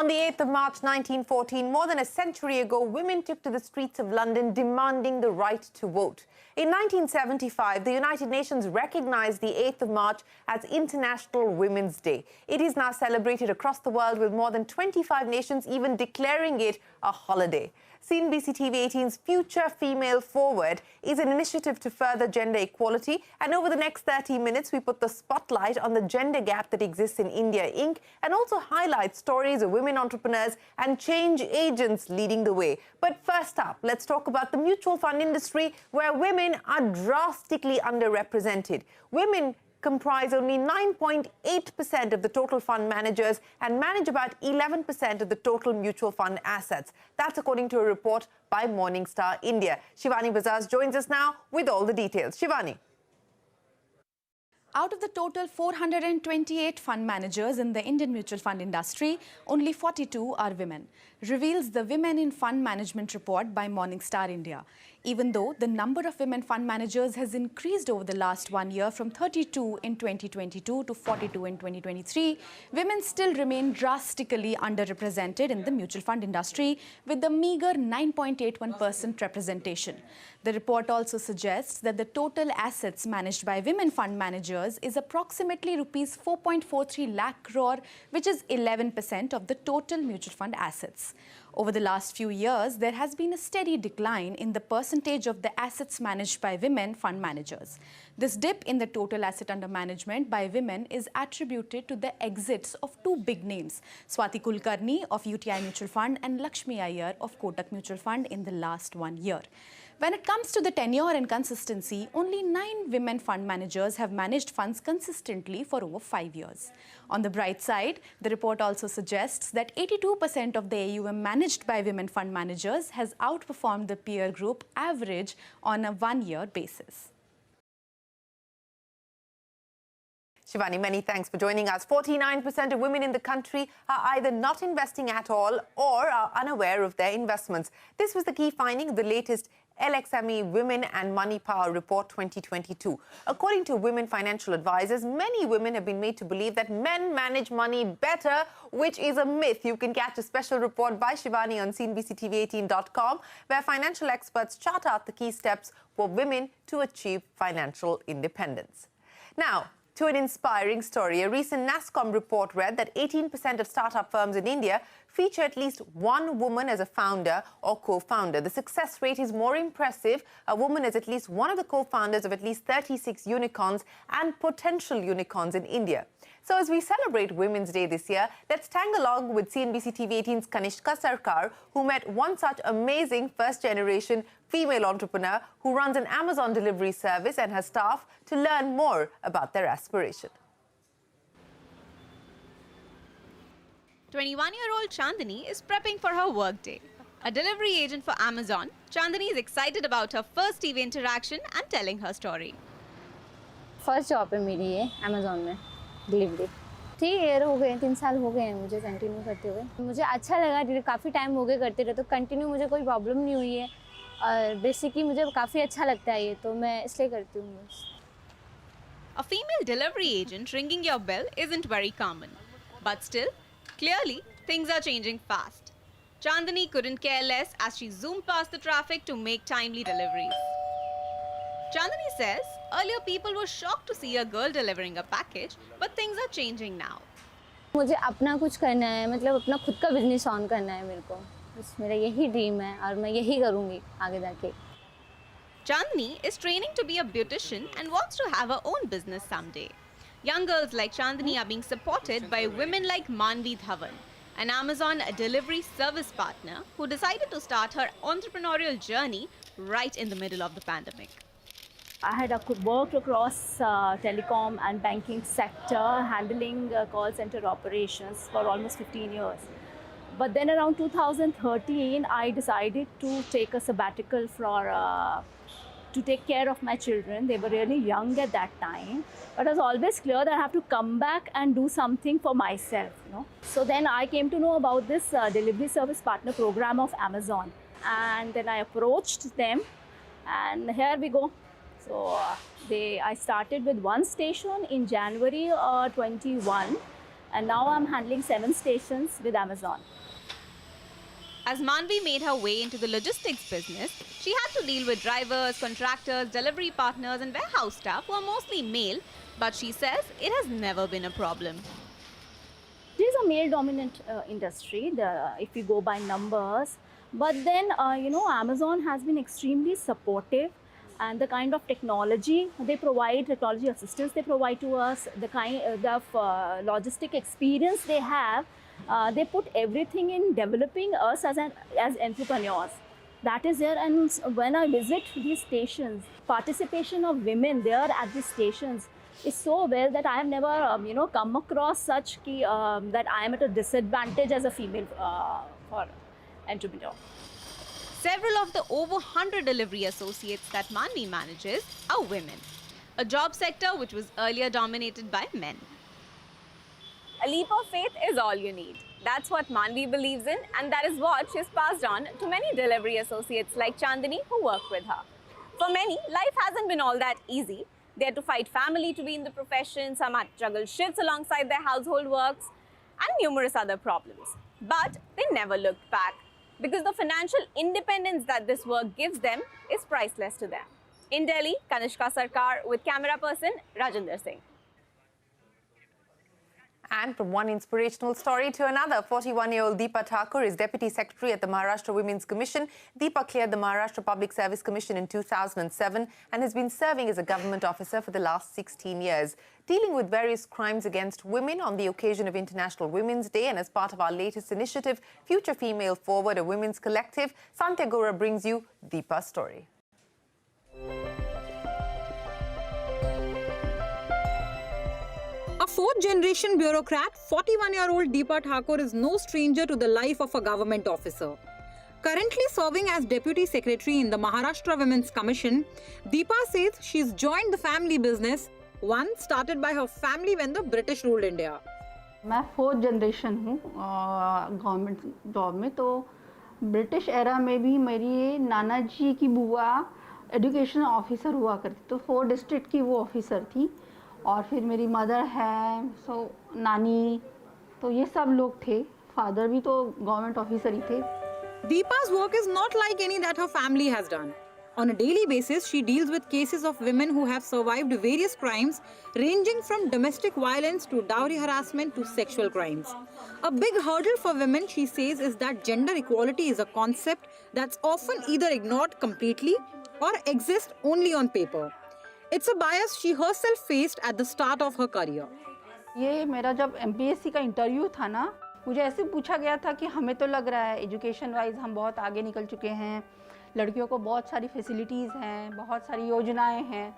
On the 8th of March 1914, more than a century ago, women took to the streets of London demanding the right to vote. In 1975, the United Nations recognized the 8th of March as International Women's Day. It is now celebrated across the world, with more than 25 nations even declaring it a holiday. CNBC-TV18's Future Female Forward is an initiative to further gender equality, and over the next 30 minutes we put the spotlight on the gender gap that exists in India Inc. and also highlight stories of women entrepreneurs and change agents leading the way. But first up, let's talk about the mutual fund industry, where women are drastically underrepresented. Women comprise only 9.8% of the total fund managers and manage about 11% of the total mutual fund assets. That's according to a report by Morningstar India. Shivani Bajaj joins us now with all the details. Shivani. Out of the total 428 fund managers in the Indian mutual fund industry, only 42 are women, reveals the Women in Fund Management report by Morningstar India. Even though the number of women fund managers has increased over the last 1 year from 32 in 2022 to 42 in 2023, women still remain drastically underrepresented in the mutual fund industry, with a meager 9.81% representation. The report also suggests that the total assets managed by women fund managers is approximately rupees 4.43 lakh crore, which is 11% of the total mutual fund assets. Over the last few years, there has been a steady decline in the percentage of the assets managed by women fund managers. This dip in the total asset under management by women is attributed to the exits of two big names, Swati Kulkarni of UTI Mutual Fund and Lakshmi Iyer of Kotak Mutual Fund, in the last 1 year. When it comes to the tenure and consistency, only 9 women fund managers have managed funds consistently for over 5 years. On the bright side, the report also suggests that 82% of the AUM managed by women fund managers has outperformed the peer group average on a 1-year basis. Shivani, many thanks for joining us. 49% of women in the country are either not investing at all or are unaware of their investments. This was the key finding of the latest LXME Women and Money Power Report 2022. According to women financial advisors, many women have been made to believe that men manage money better, which is a myth. You can catch a special report by Shivani on CNBC-TV18.com, where financial experts chart out the key steps for women to achieve financial independence. Now, to an inspiring story. A recent NASSCOM report read that 18% of startup firms in India feature at least one woman as a founder or co-founder. The success rate is more impressive. A woman is at least one of the co-founders of at least 36 unicorns and potential unicorns in India. So as we celebrate Women's Day this year, let's tag along with CNBC-TV18's Kanishka Sarkar, who met one such amazing first-generation female entrepreneur who runs an Amazon delivery service and has staff, to learn more about their aspiration. 21-year-old Chandani is prepping for her workday. A delivery agent for Amazon, Chandani is excited about her first TV interaction and telling her story. First job है मेरी ये Amazon में delivery. 3 year हो गए, 3 साल हो गए हैं मुझे कंटिन्यू करते हुए। मुझे अच्छा लगा, काफ़ी टाइम हो गए करते रहे, तो कंटिन्यू मुझे कोई प्रॉब्लम नहीं हुई है और बेसिकली मुझे काफ़ी अच्छा लगता है ये, तो मैं इसलिए करती हूँ। A female delivery agent ringing your bell isn't very common, but still, clearly, things are changing fast. Chandani couldn't care less as she zoomed past the traffic to make timely deliveries. Chandani says earlier people were shocked to see a girl delivering a package, but things are changing now. मुझे अपना कुछ करना है, मतलब अपना खुद का business on करना है मेरे को। बस मेरा यही ड्रीम है और मैं यही करूँगी आगे जाके। Chandani is training to be a beautician and wants to have her own business someday. Young girls like Chandani are being supported by women like Manvi Dhawan, an Amazon delivery service partner who decided to start her entrepreneurial journey right in the middle of the pandemic. I had worked across telecom and banking sector, handling call center operations for almost 15 years. But then around 2013, I decided to take a sabbatical to take care of my children. They were really young at that time. But it was always clear that I have to come back and do something for myself. So then I came to know about this delivery service partner program of Amazon. And then I approached them, and here we go. So I started with one station in January 21. and now I'm handling 7 stations with Amazon. As Manvi made her way into the logistics business, she had to deal with drivers, contractors, delivery partners and warehouse staff who are mostly male, but she says it has never been a problem. It is a male-dominant industry, if we go by numbers. But then, Amazon has been extremely supportive, and the kind of technology they provide, technology assistance they provide to us, the kind of logistic experience they have, they put everything in developing us as entrepreneurs. That is there, and when I visit these stations, participation of women there at these stations is so well that I have never, come across such that I am at a disadvantage as a female for entrepreneur. Several of the over 100 delivery associates that Manvi manages are women, a job sector which was earlier dominated by men. A leap of faith is all you need. That's what Manvi believes in, and that is what she's passed on to many delivery associates like Chandani who work with her. For many, life hasn't been all that easy. They had to fight family to be in the profession, some had to juggle shifts alongside their household works, and numerous other problems. But they never looked back, because the financial independence that this work gives them is priceless to them. In Delhi, Kanishka Sarkar with camera person Rajinder Singh. And from one inspirational story to another, 41-year-old Deepa Thakur is Deputy Secretary at the Maharashtra Women's Commission. Deepa cleared the Maharashtra Public Service Commission in 2007 and has been serving as a government officer for the last 16 years. Dealing with various crimes against women on the occasion of International Women's Day and as part of our latest initiative, Future Female Forward, a women's collective, Santya Gora brings you Deepa's story. A fourth-generation bureaucrat, 41-year-old Deepa Thakur is no stranger to the life of a government officer. Currently serving as Deputy Secretary in the Maharashtra Women's Commission, Deepa says she's joined the family business, one started by her family when the British ruled India. मैं 4th generation हूँ government job में, तो British era में भी मेरी नाना जी की बुआ education officer हुआ करती, तो 4 डिस्ट्रिक्ट की वो ऑफिसर थी, और फिर मेरी मदर है, नानी, तो ये सब लोग थे, फादर भी तो गवर्नमेंट ऑफिसर ही थे. Deepa's work is not like any that her family has done. On a daily basis, she deals with cases of women who have survived various crimes ranging from domestic violence to dowry harassment to sexual crimes. A big hurdle for women, she says, is that gender equality is a concept that's often either ignored completely or exists only on paper. It's a bias she herself faced at the start of her career. ये मेरा जब MPSC का interview था ना, मुझे ऐसे पूछा गया था कि हमें तो लग रहा है एजुकेशन वाइज हम बहुत आगे निकल चुके हैं, लड़कियों को बहुत सारी फैसिलिटीज़ हैं, बहुत सारी योजनाएं हैं,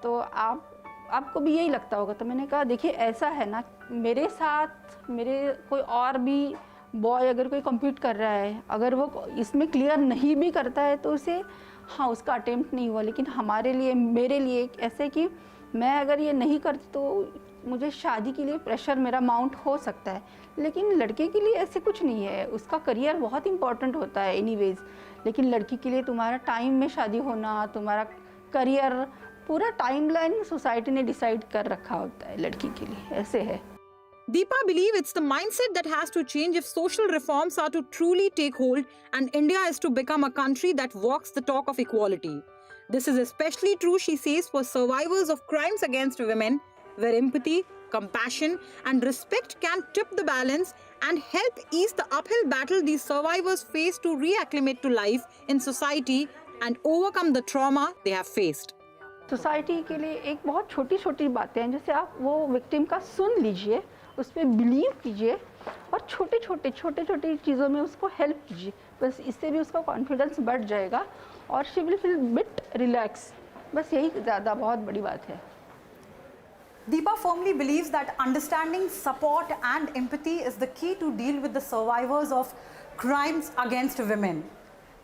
तो आपको भी यही लगता होगा. तो मैंने कहा देखिए ऐसा है ना, मेरे साथ मेरे कोई और भी बॉय अगर कोई कम्पीट कर रहा है, अगर वो इसमें क्लियर नहीं भी करता है तो उसे हाँ उसका अटेम्प्ट नहीं हुआ, लेकिन हमारे लिए मेरे लिए ऐसे कि मैं अगर ये नहीं करती तो मुझे शादी के लिए प्रेशर मेरा माउंट हो सकता है, लेकिन लड़के के लिए ऐसे कुछ नहीं है. उसका करियर बहुत इंपॉर्टेंट होता है एनीवेज, लेकिन लड़की के लिए तुम्हारा टाइम में शादी होना, तुम्हारा करियर, पूरा टाइमलाइन सोसाइटी ने डिसाइड कर रखा होता है लड़की के लिए, ऐसे है. Deepa believes it's the mindset that has to change if social reforms are to truly take hold and India is to become a country that walks the talk of equality. This is especially true, she says, for survivors of crimes against women, where empathy, compassion and respect can tip the balance and help ease the uphill battle these survivors face to reacclimate to life in society and overcome the trauma they have faced. Society के लिए एक बहुत छोटी छोटी बातें हैं, जैसे आप वो विक्टिम का सुन लीजिए, उस पर बिलीव कीजिए और छोटे छोटे चीज़ों में उसको हेल्प कीजिए, बस इससे भी उसका कॉन्फिडेंस बढ़ जाएगा और she will feel bit relax. बस यही ज़्यादा बहुत बड़ी बात है. Deepa firmly believes that understanding, support and empathy is the key to deal with the survivors of crimes against women.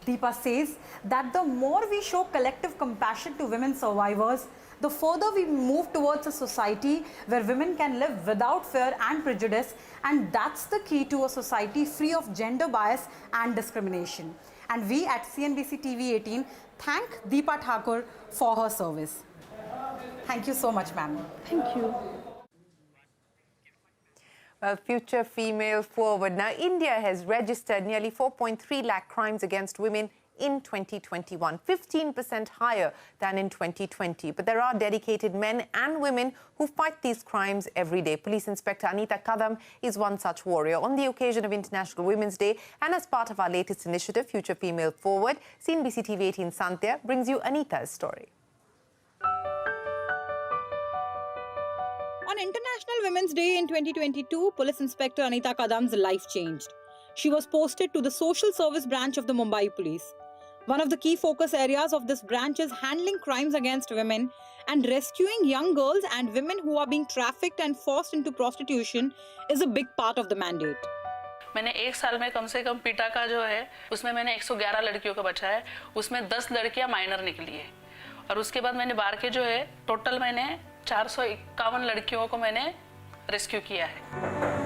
Deepa says that the more we show collective compassion to women survivors, the further we move towards a society where women can live without fear and prejudice, and that's the key to a society free of gender bias and discrimination. And we at CNBC-TV18 thank Deepa Thakur for her service. Thank you so much, ma'am. Thank you. A future female forward. Now, India has registered nearly 4.3 lakh crimes against women in 2021, 15% higher than in 2020. But there are dedicated men and women who fight these crimes every day. Police Inspector Anita Kadam is one such warrior. On the occasion of International Women's Day and as part of our latest initiative, Future Female Forward, CNBC-TV18 Santya brings you Anita's story. On International Women's Day in 2022, Police Inspector Anita Kadam's life changed. She was posted to the Social Service Branch of the Mumbai Police. One of the key focus areas of this branch is handling crimes against women and rescuing young girls and women who are being trafficked and forced into prostitution is a big part of the mandate. मैंने एक साल में कम से कम पीटा का जो है उसमें मैंने 111 लड़कियों को बचाया है, उसमें 10 लड़कियां माइनर निकली है और उसके बाद मैंने बार के जो है टोटल मैंने 451 लड़कियों को मैंने रेस्क्यू किया है.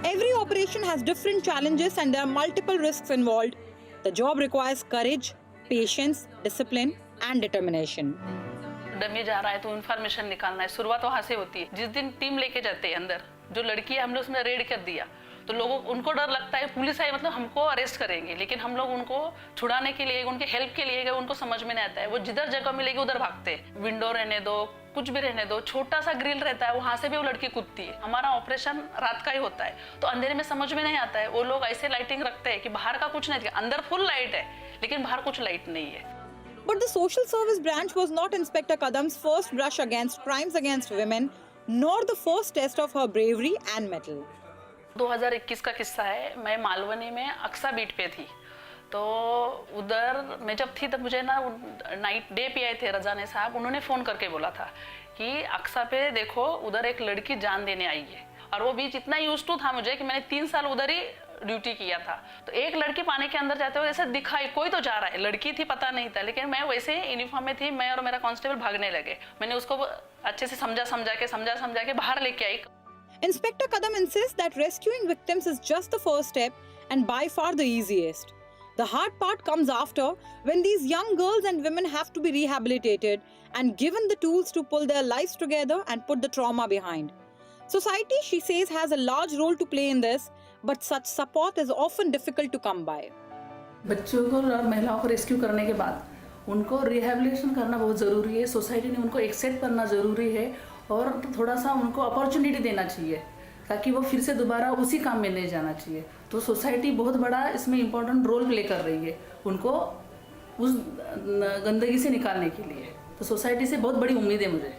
Every operation has different challenges and there are multiple risks involved. The job requires courage, patience, discipline and determination. Dummy जा रहा है तो इन्फॉर्मेशन निकालना है. शुरुआत वहाँ से होती है. जिस दिन टीम लेके जाते हैं अंदर, जो लड़की है हमने उसमें रेड कर दिया तो लोगों उनको डर लगता है पुलिस आई मतलब हमको अरेस्ट करेंगे, लेकिन हम लोग उनको छुड़ाने के लिए उनके हेल्प के लिए गए. उनको समझ में नहीं आता है, वो जिधर जगह मिलेगी उधर भागते हैं. विंडो रहने दो, कुछ भी रहने दो, छोटा सा ग्रिल रहता है वहां से भी वो लड़की कूदती है. हमारा ऑपरेशन रात का ही होता है तो अंधेरे में समझ में नहीं आता है. वो लोग ऐसे लाइटिंग रखते हैं कि बाहर का कुछ नहीं दिखा, अंदर फुल लाइट है लेकिन बाहर कुछ लाइट नहीं है. But the Social Service Branch was not Inspector Kadam's first brush against crimes against women, nor the first test of her bravery and mettle. 2021 का किस्सा है. मैं मालवनी में अक्सा बीट पे थी तो उधर मैं जब थी तब मुझे ना नाइट डे पे आए थे रजाने साहब. उन्होंने फ़ोन करके बोला था कि अक्सा पे देखो उधर एक लड़की जान देने आई है. और वो बीच इतना यूज टू था मुझे कि मैंने 3 साल उधर ही ड्यूटी किया था. तो एक लड़की पानी के अंदर जाते हुए ऐसा दिखाई कोई तो जा रहा है, लड़की थी पता नहीं था, लेकिन मैं वैसे यूनिफॉर्म में थी. मैं और मेरा कांस्टेबल भागने लगे. मैंने उसको अच्छे से समझा के बाहर लेके आई. Inspector Kadam insists that rescuing victims is just the first step and by far the easiest. The hard part comes after, when these young girls and women have to be rehabilitated and given the tools to pull their lives together and put the trauma behind. Society, she says, has a large role to play in this, but such support is often difficult to come by. बच्चों को और महिलाओं को rescue करने के बाद उनको rehabilitation करना बहुत ज़रूरी है. सोसाइटी ने उनको एक्सेप्ट करना ज़रूरी है और थोड़ा सा उनको अपॉर्चुनिटी देना चाहिए ताकि वो फिर से दोबारा उसी काम में नहीं जाना चाहिए. तो सोसाइटी बहुत बड़ा इसमें इम्पोर्टेंट रोल प्ले कर रही है उनको उस गंदगी से निकालने के लिए. तो सोसाइटी से बहुत बड़ी उम्मीद है मुझे.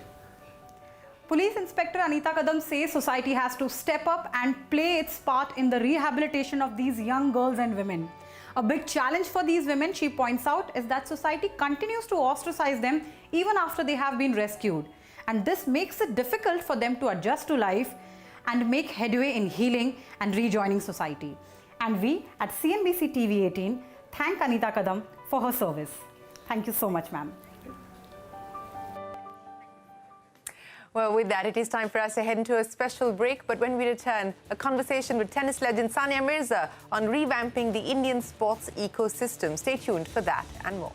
Police Inspector Anita Kadam says society has to step up and play its part in the rehabilitation of these young girls and women. A big challenge for these women, she points out, is that society continues to ostracize them even after they have been rescued. And this makes it difficult for them to adjust to life and make headway in healing and rejoining society. And we at CNBC-TV18 thank Anita Kadam for her service. Thank you so much, ma'am. Well, with that, it is time for us to head into a special break. But when we return, a conversation with tennis legend Sania Mirza on revamping the Indian sports ecosystem. Stay tuned for that and more.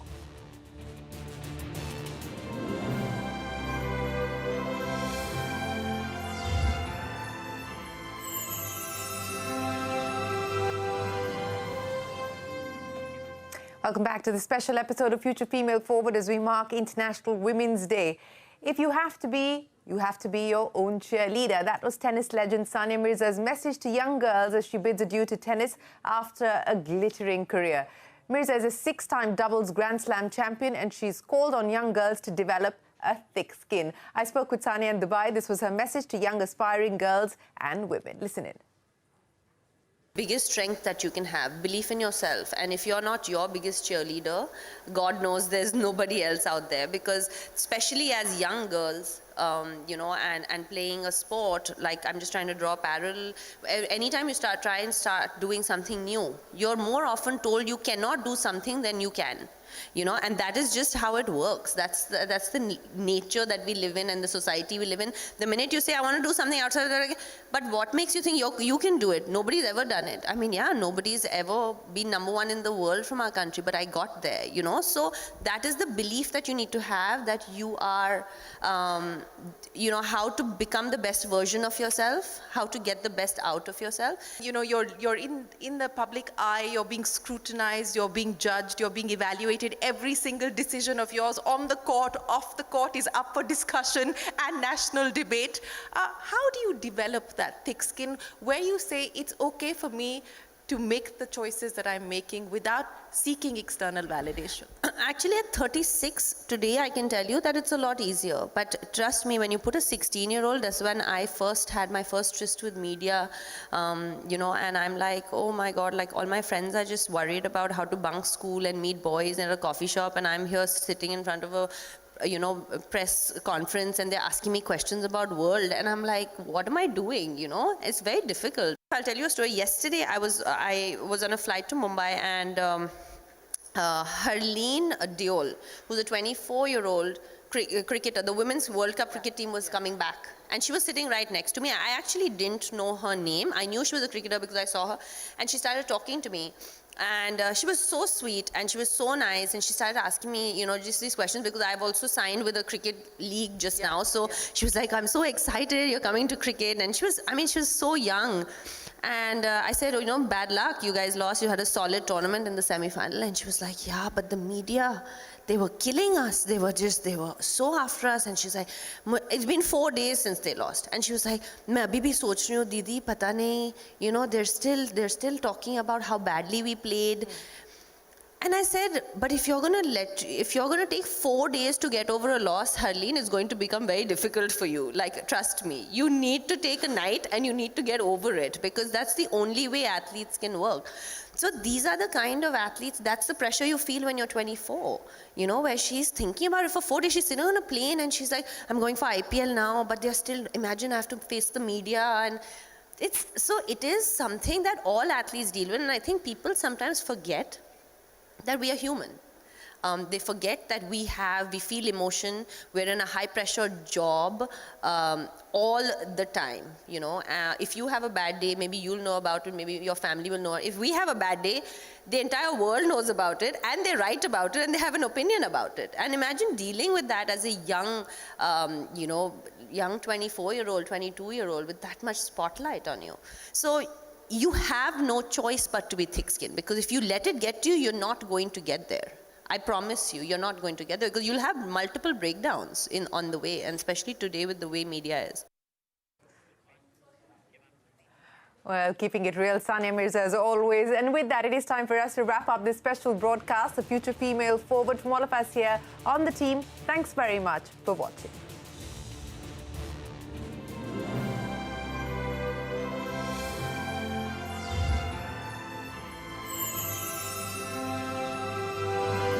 Welcome back to the special episode of Future Female Forward as we mark International Women's Day. If you have to be, you have to be your own cheerleader. That was tennis legend Sania Mirza's message to young girls as she bids adieu to tennis after a glittering career. Mirza is a 6-time doubles Grand Slam champion and she's called on young girls to develop a thick skin. I spoke with Sania in Dubai. This was her message to young aspiring girls and women. Listen in. Biggest strength that you can have, belief in yourself. And if you're not your biggest cheerleader, God knows there's nobody else out there, because especially as young girls, you know, and playing a sport, like I'm just trying to draw a parallel. Anytime you try and start doing something new, you're more often told you cannot do something than you can. You know, and that is just how it works. That's the nature that we live in and the society we live in. The minute you say, I want to do something outside of that, but what makes you think you can do it? Nobody's ever done it. I mean, yeah, nobody's ever been #1 in the world from our country, but I got there, you know. So that is the belief that you need to have, that you are, you know, how to become the best version of yourself, how to get the best out of yourself. You know, you're in the public eye, you're being scrutinized, you're being judged, you're being evaluated. Every single decision of yours on the court, off the court is up for discussion and national debate. How do you develop that thick skin where you say it's okay for me to make the choices that I'm making without seeking external validation? Actually, at 36 today, I can tell you that it's a lot easier. But trust me, when you put a 16-year-old, that's when I first had my first tryst with media, you know, and I'm like, oh my God, like all my friends are just worried about how to bunk school and meet boys in a coffee shop, and I'm here sitting in front of a, you know, press conference, and they're asking me questions about world, and I'm like, what am I doing? You know, it's very difficult. I'll tell you a story. Yesterday, I was on a flight to Mumbai, and Harleen Deol, who's a 24-year-old cricketer, the Women's World Cup cricket team was coming back, and she was sitting right next to me. I actually didn't know her name. I knew she was a cricketer because I saw her, and she started talking to me. And she was so sweet, and she was so nice, and she started asking me, you know, just these questions, because I've also signed with a cricket league just now. So she was like, I'm so excited you're coming to cricket. And she was, I mean, she was so young. And I said, oh, you know, bad luck, you guys lost, you had a solid tournament in the semi-final. And she was like, yeah, but the media, they were killing us. They were so after us. And she's like, it's been 4 days since they lost. And she was like, मैं अभी भी सोच रही हूँ, दीदी, पता नहीं, you know, they're still talking about how badly we played. And I said, but if you're going to take 4 days to get over a loss, Harleen, it's going to become very difficult for you. Like, trust me, you need to take a night and you need to get over it, because that's the only way athletes can work. So these are the kind of athletes, that's the pressure you feel when you're 24, you know, where she's thinking about it for 4 days. She's sitting on a plane and she's like, I'm going for IPL now, but they're still, imagine I have to face the media. And it is something that all athletes deal with. And I think people sometimes forget that we are human. They forget that we feel emotion. We're in a high pressure job all the time, you know. If you have a bad day, maybe you'll know about it, maybe your family will know. If we have a bad day, the entire world knows about it, and they write about it, and they have an opinion about it. And imagine dealing with that as a young, you know, young 24-year-old, 22-year-old with that much spotlight on you. So you have no choice but to be thick-skinned, because if you let it get to you, you're not going to get there. I promise you, you're not going to get there, because you'll have multiple breakdowns on the way, and especially today with the way media is. Well, keeping it real, Sania Mirza, as always. And with that, it is time for us to wrap up this special broadcast, the Future Female Forward. From all of us here on the team, thanks very much for watching.